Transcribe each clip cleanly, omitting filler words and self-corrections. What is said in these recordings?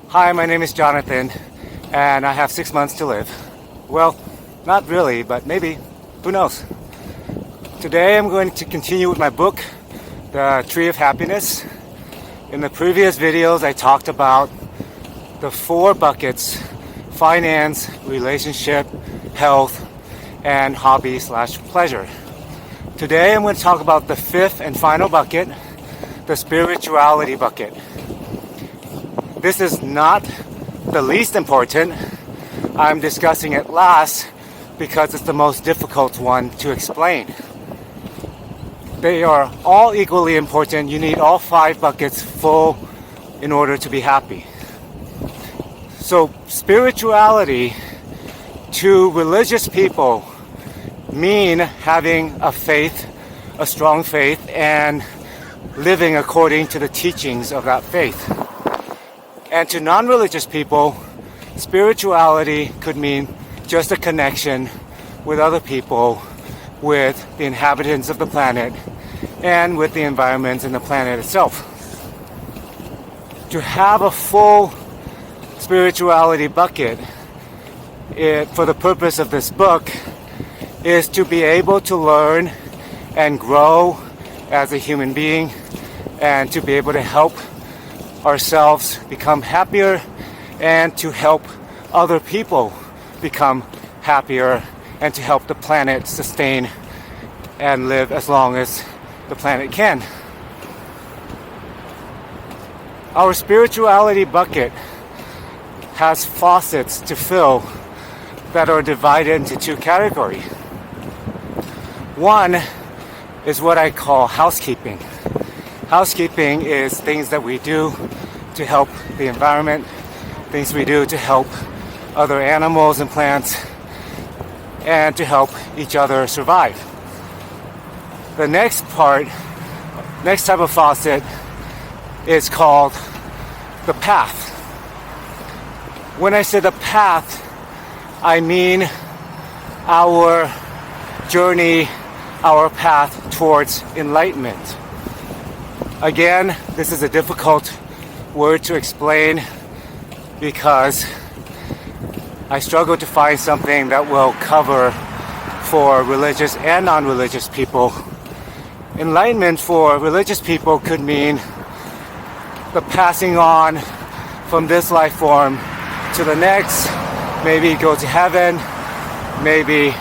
Hi, my name is Jonathan, and I have 6 months to live. Well, not really, but maybe. Who knows? Today I'm going to continue with my book, The Tree of Happiness. In the previous videos, I talked about the 4 buckets: finance, relationship, health, and hobby/pleasure. Today I'm going to talk about the 5th and final bucket, the spirituality bucket. This is not the least important. I'm discussing it last because it's the most difficult one to explain. They are all equally important. You need all 5 buckets full in order to be happy. So spirituality to religious people mean having a faith, a strong faith, and living according to the teachings of that faith. And to non-religious people, spirituality could mean just a connection with other people, with the inhabitants of the planet, and with the environments in the planet itself. To have a full spirituality bucket, for the purpose of this book, is to be able to learn and grow as a human being, and to be able to help ourselves become happier, and to help other people become happier, and to help the planet sustain and live as long as the planet can. Our spirituality bucket has faucets to fill that are divided into 2 categories. One is what I call housekeeping. Housekeeping is things that we do to help the environment, things we do to help other animals and plants, and to help each other survive. The next type of faucet is called the path. When I say the path, I mean our journey, our path towards enlightenment. Again, this is a difficult word to explain because I struggle to find something that will cover for religious and non-religious people. Enlightenment for religious people could mean the passing on from this life form to the next, maybe go to heaven, maybe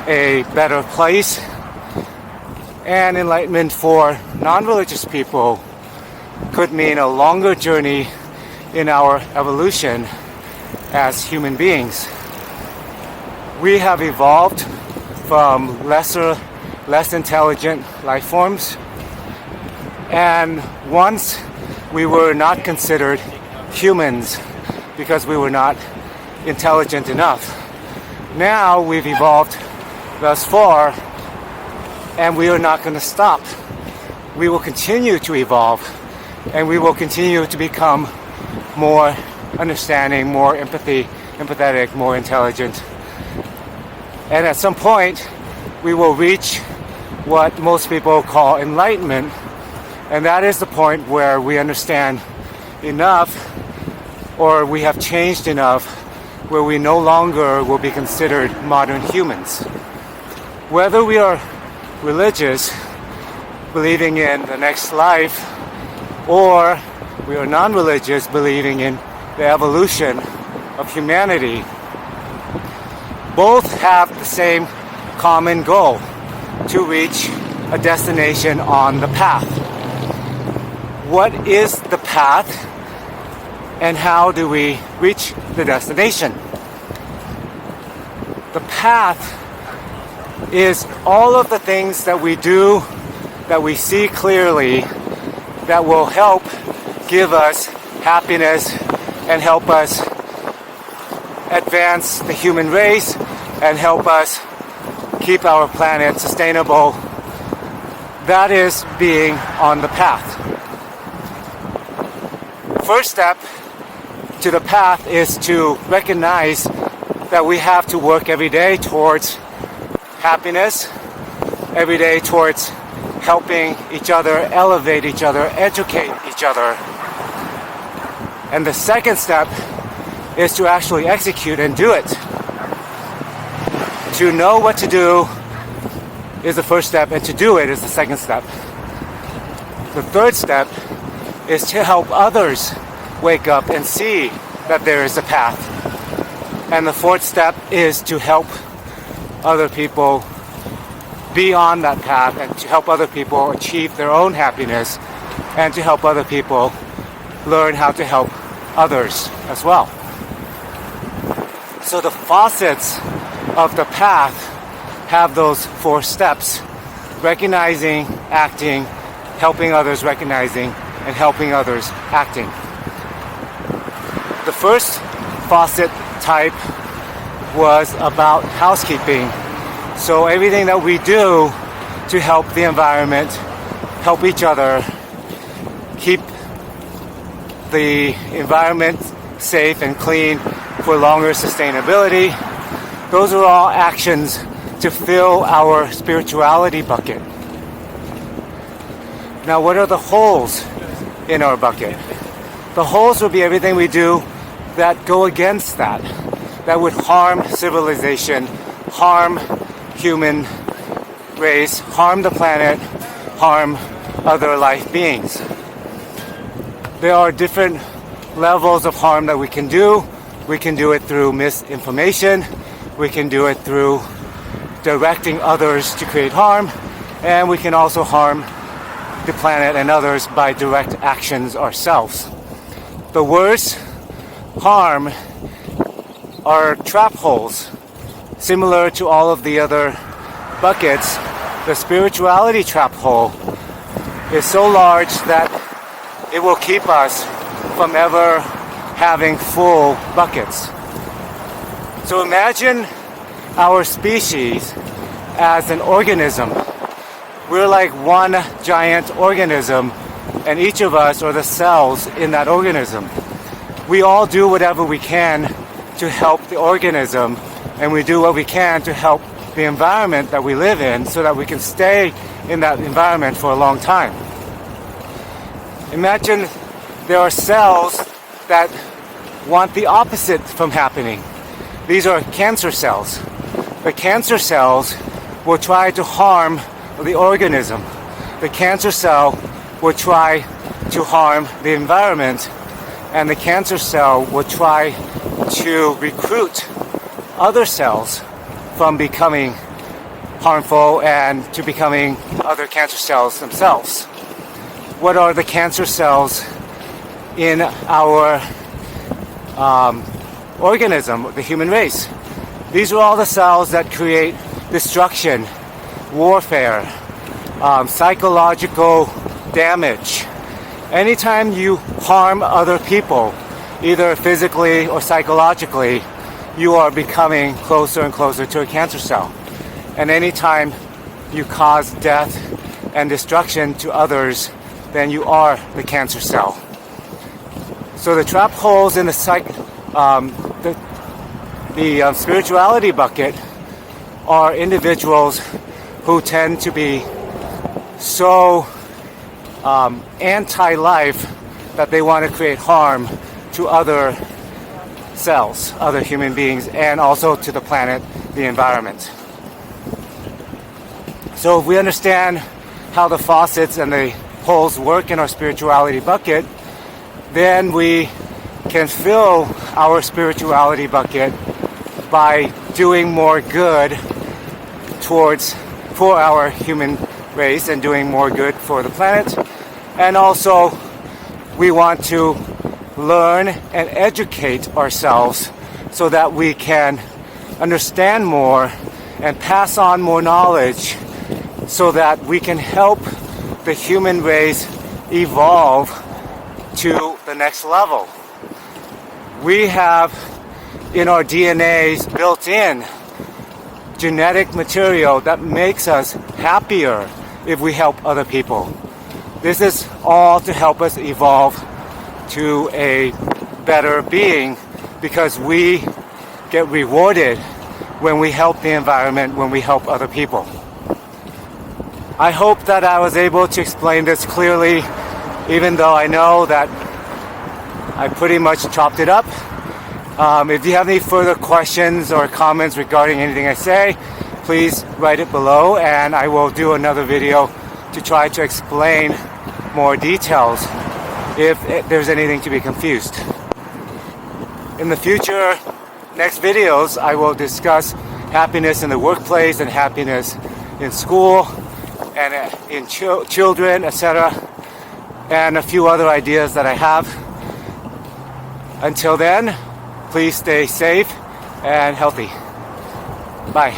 a better place. And enlightenment for non-religious people could mean a longer journey in our evolution as human beings. We have evolved from less intelligent life forms, and once we were not considered humans because we were not intelligent enough. Now we've evolved thus far, and we are not going to stop. We will continue to evolve, and we will continue to become more understanding, more empathetic, more intelligent. And at some point, we will reach what most people call enlightenment, and that is the point where we understand enough, or we have changed enough, where we no longer will be considered modern humans. Whether we are religious, believing in the next life, or we are non-religious, believing in the evolution of humanity, both have the same common goal: to reach a destination on the path. What is the path, and how do we reach the destination? The path is all of the things that we do, that we see clearly, that will help give us happiness and help us advance the human race and help us keep our planet sustainable. That is being on the path. First step to the path is to recognize that we have to work every day towards happiness, every day towards helping each other, elevate each other, educate each other. And the second step is to actually execute and do it. To know what to do is the first step, and to do it is the second step. The third step is to help others wake up and see that there is a path. And the fourth step is to help other people be on that path, and to help other people achieve their own happiness, and to help other people learn how to help others as well. So the faucets of the path have those four steps: recognizing, acting, helping others recognizing, and helping others acting. The first faucet type was about housekeeping. So everything that we do to help the environment, help each other, keep the environment safe and clean for longer sustainability, those are all actions to fill our spirituality bucket. Now, what are the holes in our bucket? The holes will be everything we do that go against that would harm civilization, harm human race, harm the planet, harm other life beings. There are different levels of harm that we can do. We can do it through misinformation. We can do it through directing others to create harm. And we can also harm the planet and others by direct actions ourselves. The worst harm are trap holes. Similar to all of the other buckets, the spirituality trap hole is so large that it will keep us from ever having full buckets. So imagine our species as an organism. We're like one giant organism, and each of us are the cells in that organism. We all do whatever we can to help the organism, and we do what we can to help the environment that we live in so that we can stay in that environment for a long time. Imagine there are cells that want the opposite from happening. These are cancer cells. The cancer cells will try to harm the organism. The cancer cell will try to harm the environment, and the cancer cell will try to recruit other cells from becoming harmful and to becoming other cancer cells themselves. What are the cancer cells in our organism, the human race? These are all the cells that create destruction, warfare, psychological damage. Anytime you harm other people, either physically or psychologically, you are becoming closer and closer to a cancer cell. And anytime you cause death and destruction to others, then you are the cancer cell. So the trap holes in the spirituality bucket are individuals who tend to be so anti-life that they want to create harm to other cells, other human beings, and also to the planet, the environment. So if we understand how the faucets and the holes work in our spirituality bucket, then we can fill our spirituality bucket by doing more good for our human race and doing more good for the planet. And also we want to learn and educate ourselves so that we can understand more and pass on more knowledge so that we can help the human race evolve to the next level. We have in our DNAs built in genetic material that makes us happier if we help other people. This is all to help us evolve to a better being because we get rewarded when we help the environment, when we help other people. I hope that I was able to explain this clearly, even though I know that I pretty much chopped it up. If you have any further questions or comments regarding anything I say, please write it below and I will do another video to try to explain more details if there's anything to be confused. In the future, next videos, I will discuss happiness in the workplace and happiness in school and in children, etc. and a few other ideas that I have. Until then, please stay safe and healthy. Bye.